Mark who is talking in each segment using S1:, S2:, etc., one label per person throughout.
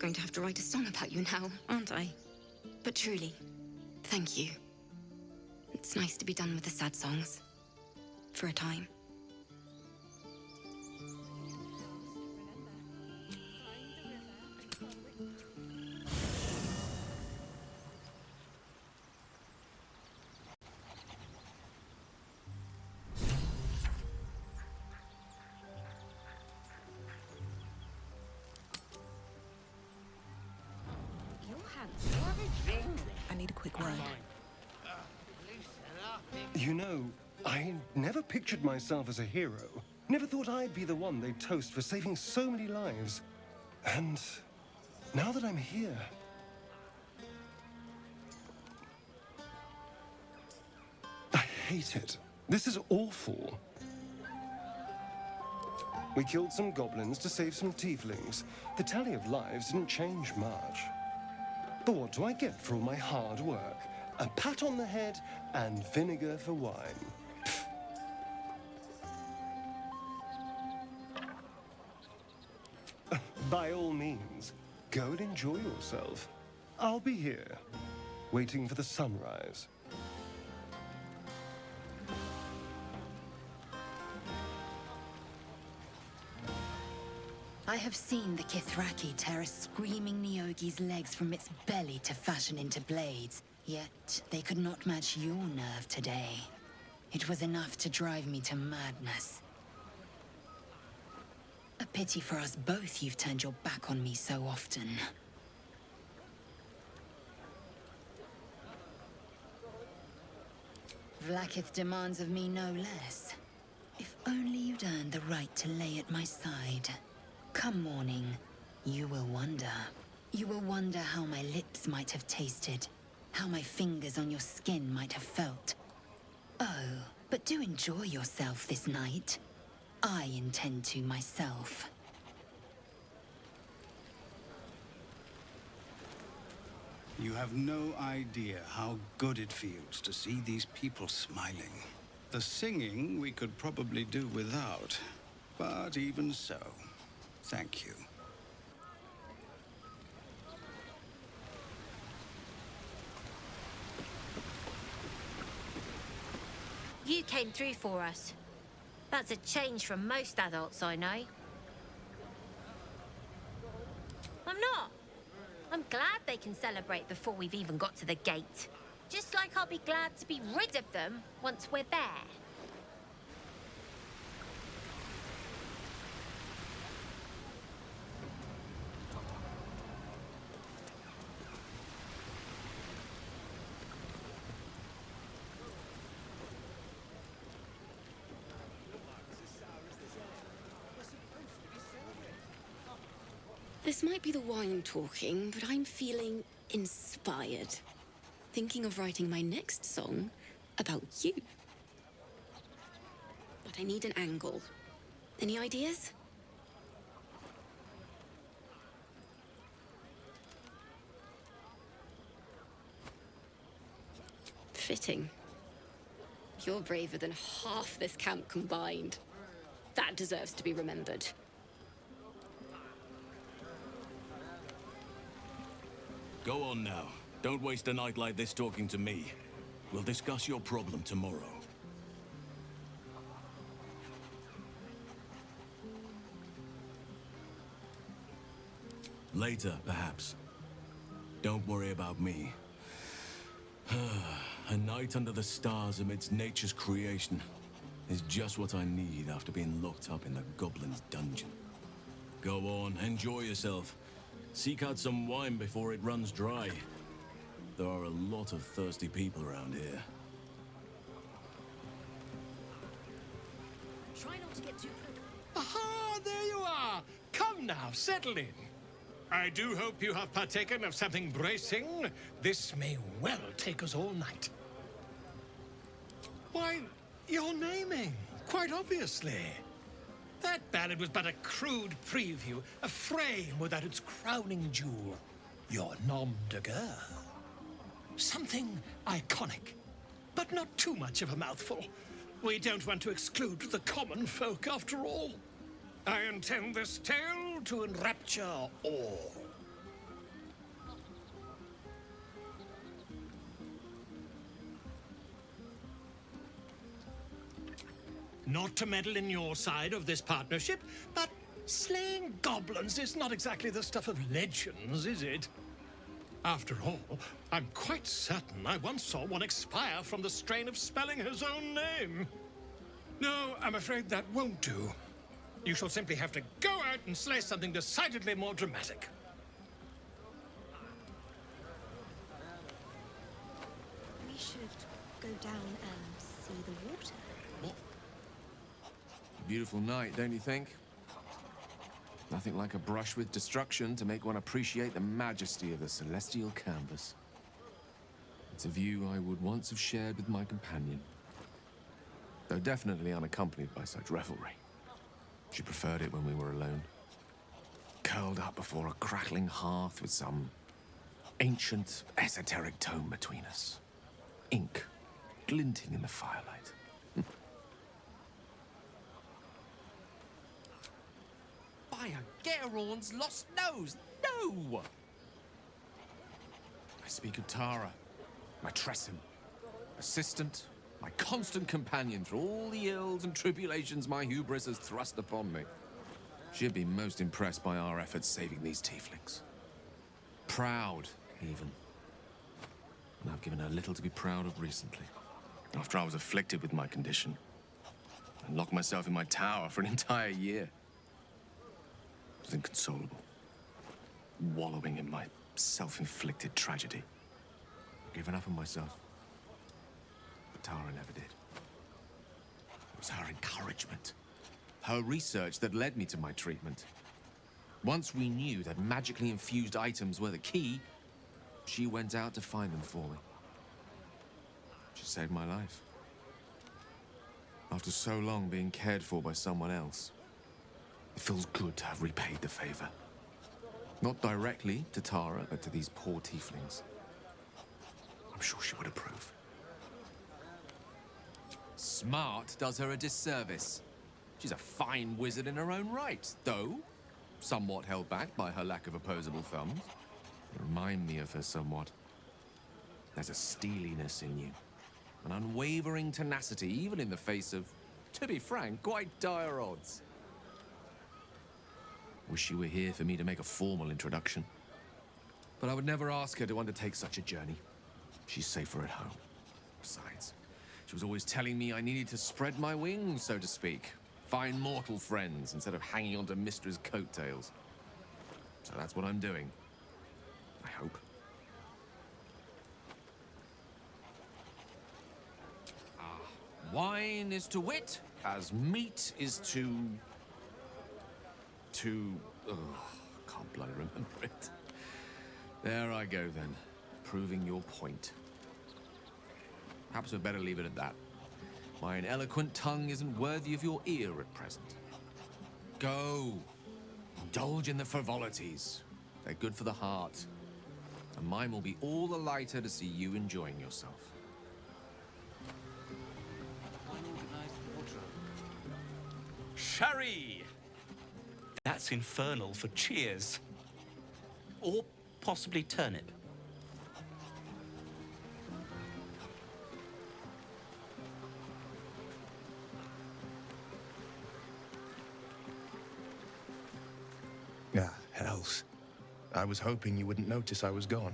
S1: going to have to write a song about you now, aren't I? But truly, thank you. It's nice to be done with the sad songs. For a time.
S2: I need a quick word.
S3: You know, I never pictured myself as a hero. Never thought I'd be the one they'd toast for saving so many lives. And now that I'm here... I hate it. This is awful. We killed some goblins to save some tieflings. The tally of lives didn't change much. But what do I get for all my hard work? A pat on the head and vinegar for wine. By all means, go and enjoy yourself. I'll be here, waiting for the sunrise.
S4: I have seen the Kithraki tear a screaming Neogi's legs from its belly to fashion into blades. Yet they could not match your nerve today. It was enough to drive me to madness. A pity for us both you've turned your back on me so often. Vlaakith demands of me no less. If only you'd earned the right to lay at my side. Come morning, you will wonder. You will wonder how my lips might have tasted, how my fingers on your skin might have felt. Oh, but do enjoy yourself this night. I intend to myself.
S5: You have no idea how good it feels to see these people smiling. The singing we could probably do without, but even so, thank you.
S6: You came through for us. That's a change from most adults I know. I'm not. I'm glad they can celebrate before we've even got to the gate. Just like I'll be glad to be rid of them once we're there.
S1: This might be the wine talking, but I'm feeling inspired. Thinking of writing my next song about you. But I need an angle. Any ideas? Fitting. You're braver than half this camp combined. That deserves to be remembered.
S7: Go on now. Don't waste a night like this talking to me. We'll discuss your problem tomorrow. Later, perhaps. Don't worry about me. A night under the stars amidst nature's creation is just what I need after being locked up in the goblin's dungeon. Go on, enjoy yourself. Seek out some wine before it runs dry. There are a lot of thirsty people around here.
S1: Try not to get too close.
S8: Aha! There you are! Come now, settle in. I do hope you have partaken of something bracing. This may well take us all night. Why, you're naming, quite obviously. That ballad was but a crude preview, a frame without its crowning jewel. Your nom de guerre. Something iconic, but not too much of a mouthful. We don't want to exclude the common folk, after all. I intend this tale to enrapture all. Not to meddle in your side of this partnership, but slaying goblins is not exactly the stuff of legends, is it? After all, I'm quite certain I once saw one expire from the strain of spelling his own name. No, I'm afraid that won't do. You shall simply have to go out and slay something decidedly more dramatic.
S2: We should go down and see the water.
S9: Beautiful night, don't you think? Nothing like a brush with destruction to make one appreciate the majesty of the celestial canvas. It's a view I would once have shared with my companion, though definitely unaccompanied by such revelry. She preferred it when we were alone, curled up before a crackling hearth with some ancient, esoteric tome between us. Ink glinting in the firelight. By a Gerorn's lost nose! No! I speak of Tara, my Tressim, assistant, my constant companion through all the ills and tribulations my hubris has thrust upon me. She'd be most impressed by our efforts saving these tieflings. Proud, even. And I've given her little to be proud of recently. After I was afflicted with my condition, and locked myself in my tower for an entire year. I was inconsolable, wallowing in my self-inflicted tragedy. Given up on myself. But Tara never did. It was her encouragement, her research that led me to my treatment. Once we knew that magically infused items were the key, she went out to find them for me. She saved my life. After so long being cared for by someone else, it feels good to have repaid the favor. Not directly to Tara, but to these poor tieflings. I'm sure she would approve. Smart does her a disservice. She's a fine wizard in her own right, though somewhat held back by her lack of opposable thumbs. You remind me of her somewhat. There's a steeliness in you, an unwavering tenacity, even in the face of, to be frank, quite dire odds. Wish you were here for me to make a formal introduction. But I would never ask her to undertake such a journey. She's safer at home. Besides, she was always telling me I needed to spread my wings, so to speak. Find mortal friends instead of hanging onto Mistra's coattails. So that's what I'm doing. I hope. Wine is to wit, as meat is to... can't bloody remember it. There I go then, proving your point. Perhaps we'd better leave it at that. My eloquent tongue isn't worthy of your ear at present. Go, indulge in the frivolities. They're good for the heart. And mine will be all the lighter to see you enjoying yourself.
S10: Sherry! That's infernal for cheers. Or possibly turnip.
S11: Ah, hells. I was hoping you wouldn't notice I was gone.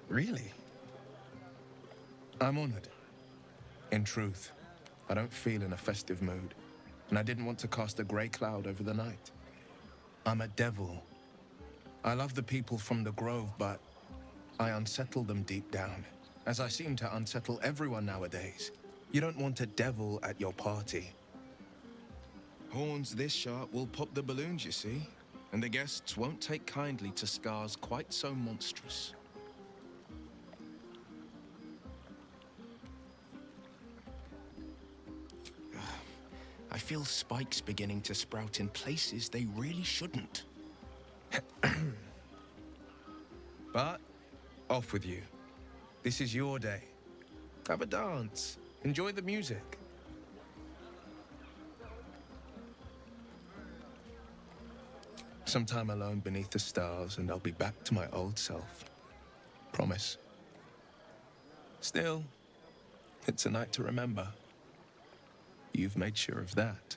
S11: Really? I'm honored. In truth, I don't feel in a festive mood, and I didn't want to cast a grey cloud over the night. I'm a devil. I love the people from the Grove, but I unsettle them deep down, as I seem to unsettle everyone nowadays. You don't want a devil at your party. Horns this sharp will pop the balloons, you see, and the guests won't take kindly to scars quite so monstrous. I feel spikes beginning to sprout in places they really shouldn't. But, off with you. This is your day. Have a dance. Enjoy the music. Some time alone beneath the stars, and I'll be back to my old self. Promise. Still, it's a night to remember. You've made sure of that.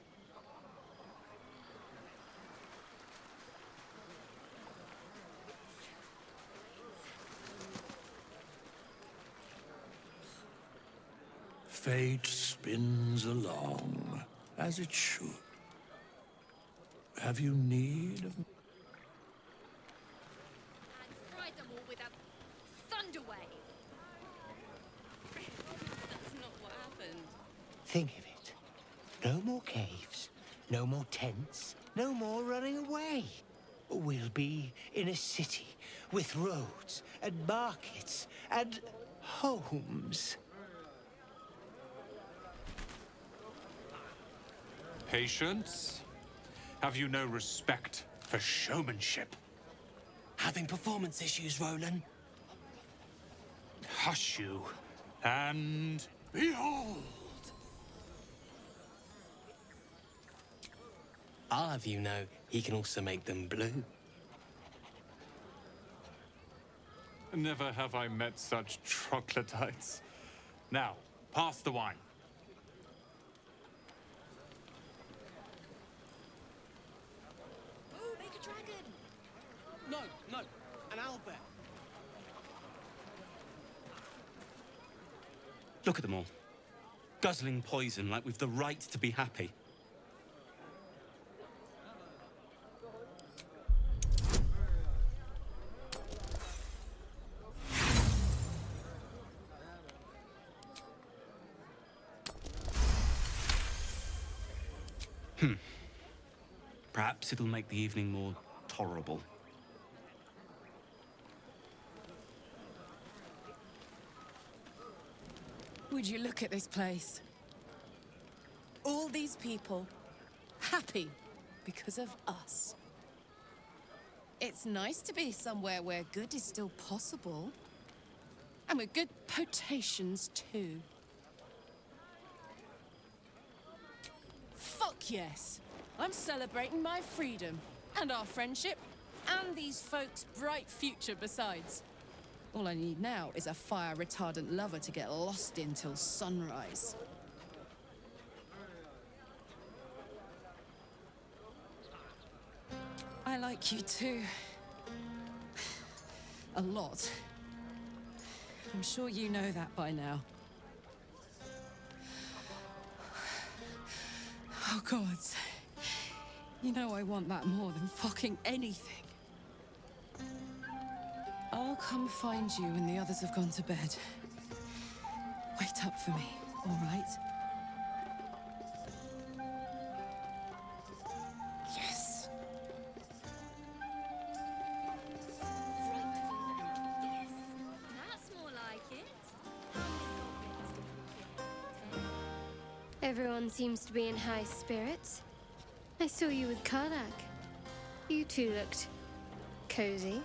S8: Fate spins along, as it should. Have you need of...
S6: And fried them all with a thunder wave.
S1: That's not what happened.
S12: Think of it. No more caves, no more tents, no more running away. We'll be in a city with roads and markets and homes.
S13: Patience? Have you no respect for showmanship?
S12: Having performance issues, Roland?
S13: Hush you, and behold!
S12: I'll have you know, he can also make them blue.
S13: Never have I met such troglodytes. Now, pass the wine.
S2: Oh, make a dragon!
S12: No, an owlbear.
S10: Look at them all. Guzzling poison like we've the right to be happy. Perhaps it'll make the evening more tolerable.
S14: Would you look at this place? All these people happy because of us. It's nice to be somewhere where good is still possible. And with good potations too. Fuck yes! I'm celebrating my freedom, and our friendship, and these folks' bright future besides. All I need now is a fire-retardant lover to get lost in till sunrise. I like you too. A lot. I'm sure you know that by now. Oh, gods. You know I want that more than fucking anything. I'll come find you when the others have gone to bed. Wait up for me, all right? Yes.
S6: That's more like it.
S15: Everyone seems to be in high spirits. I saw you with Karlach. You two looked cozy.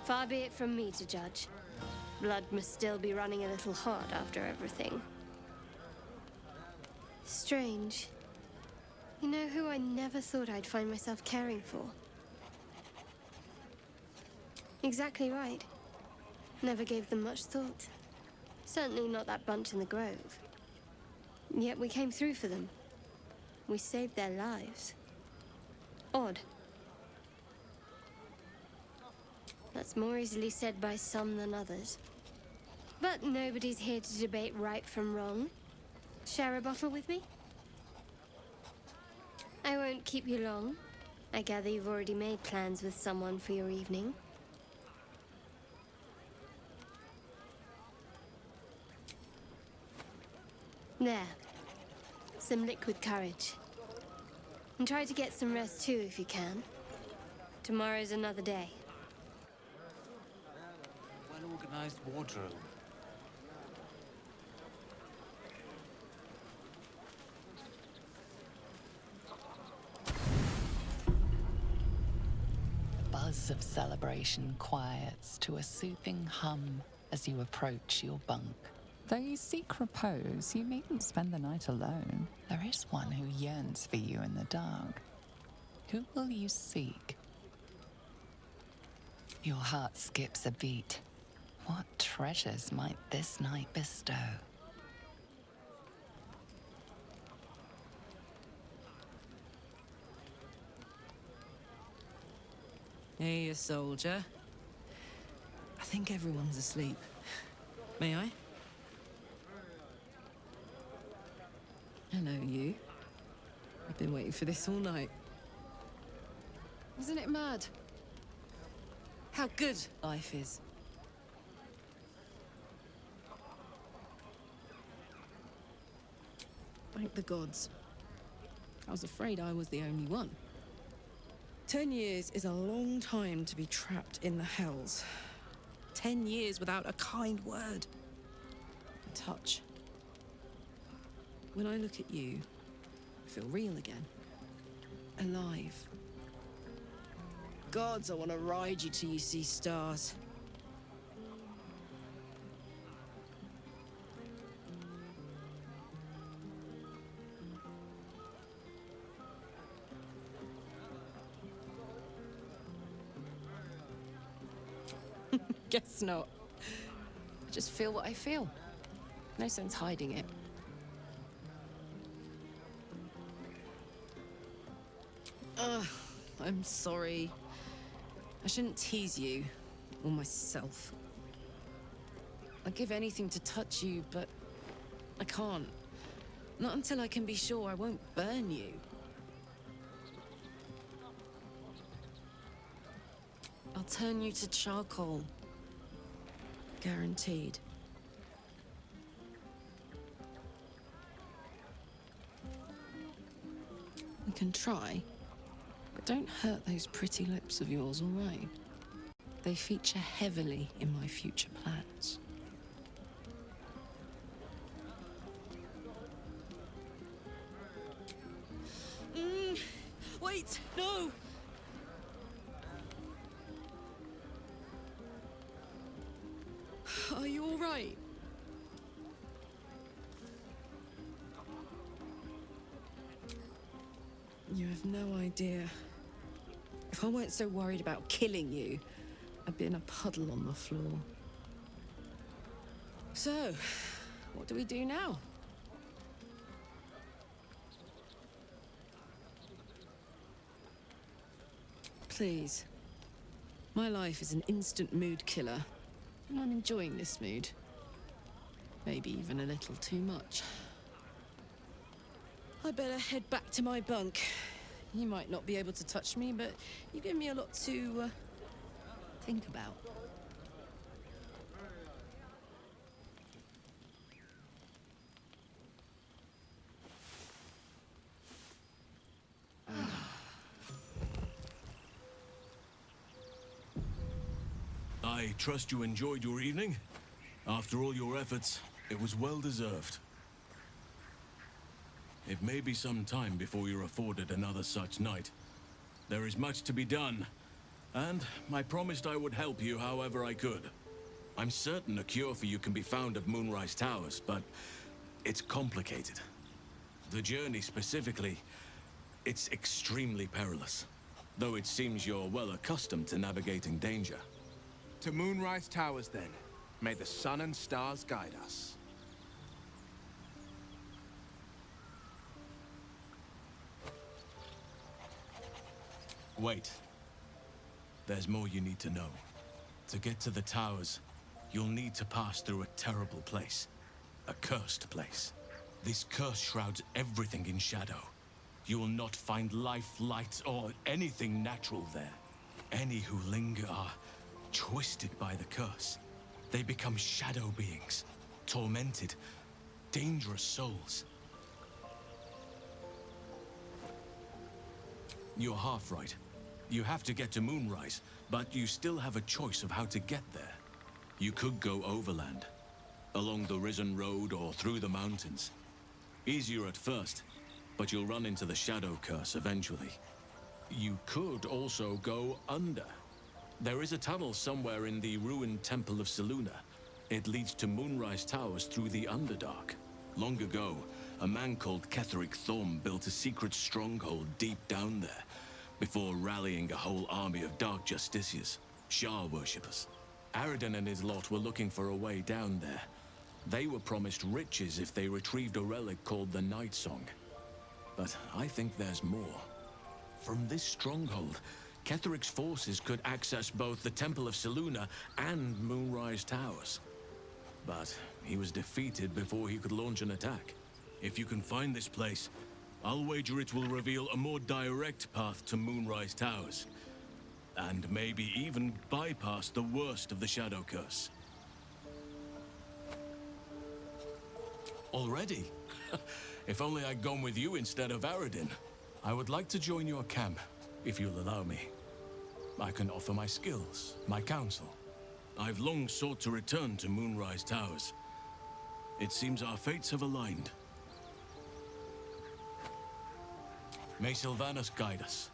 S15: Far be it from me to judge. Blood must still be running a little hot after everything. Strange. You know who I never thought I'd find myself caring for? Exactly right. Never gave them much thought. Certainly not that bunch in the grove. Yet we came through for them. We saved their lives. Odd. That's more easily said by some than others. But nobody's here to debate right from wrong. Share a bottle with me? I won't keep you long. I gather you've already made plans with someone for your evening. There. Some liquid courage. And try to get some rest too if you can. Tomorrow's another day.
S9: Well-organized wardrobe.
S16: The buzz of celebration quiets to a soothing hum as you approach your bunk.
S17: Though you seek repose, you needn't spend the night alone.
S16: There is one who yearns for you in the dark. Who will you seek? Your heart skips a beat. What treasures might this night bestow?
S14: Hey, a soldier. I think everyone's asleep. May I? Hello, you. I've been waiting for this all night. Isn't it mad? How good life is. Thank the gods. I was afraid I was the only one. 10 years is a long time to be trapped in the hells. 10 years without a kind word. A touch. When I look at you, I feel real again. Alive. Gods, I want to ride you till you see stars. Guess not. I just feel what I feel. No sense hiding it. I'm sorry. I shouldn't tease you, or myself. I'd give anything to touch you, but I can't. Not until I can be sure I won't burn you. I'll turn you to charcoal. Guaranteed. We can try, but don't hurt those pretty lips of yours, all right? They feature heavily in my future plans. Wait, no! Are you all right? You have no idea. If I weren't so worried about killing you, I'd be in a puddle on the floor. So, what do we do now? Please. My life is an instant mood killer, and I'm enjoying this mood. Maybe even a little too much. I better head back to my bunk. You might not be able to touch me, but you give me a lot to think about.
S7: I trust you enjoyed your evening. After all your efforts, it was well deserved. It may be some time before you're afforded another such night. There is much to be done, and I promised I would help you however I could. I'm certain a cure for you can be found at Moonrise Towers, but it's complicated. The journey specifically, it's extremely perilous, though it seems you're well accustomed to navigating danger.
S11: To Moonrise Towers, then. May the sun and stars guide us.
S7: Wait. There's more you need to know. To get to the towers, you'll need to pass through a terrible place. A cursed place. This curse shrouds everything in shadow. You will not find life, light, or anything natural there. Any who linger are twisted by the curse. They become shadow beings, tormented, dangerous souls. You're half right. You have to get to Moonrise, but you still have a choice of how to get there. You could go overland, along the Risen Road or through the mountains. Easier at first, but you'll run into the shadow curse eventually. You could also go under. There is a tunnel somewhere in the ruined Temple of Selûne. It leads to Moonrise Towers through the Underdark. Long ago, a man called Ketheric Thorm built a secret stronghold deep down there, before rallying a whole army of Dark Justiciars, Shah worshippers. Aradin and his lot were looking for a way down there. They were promised riches if they retrieved a relic called the Night Song. But I think there's more. From this stronghold, Ketheric's forces could access both the Temple of Selûne and Moonrise Towers. But he was defeated before he could launch an attack. If you can find this place, I'll wager it will reveal a more direct path to Moonrise Towers. And maybe even bypass the worst of the Shadow Curse. Already? If only I'd gone with you instead of Aradin. I would like to join your camp, if you'll allow me. I can offer my skills, my counsel. I've long sought to return to Moonrise Towers. It seems our fates have aligned. May Sylvanas guide us.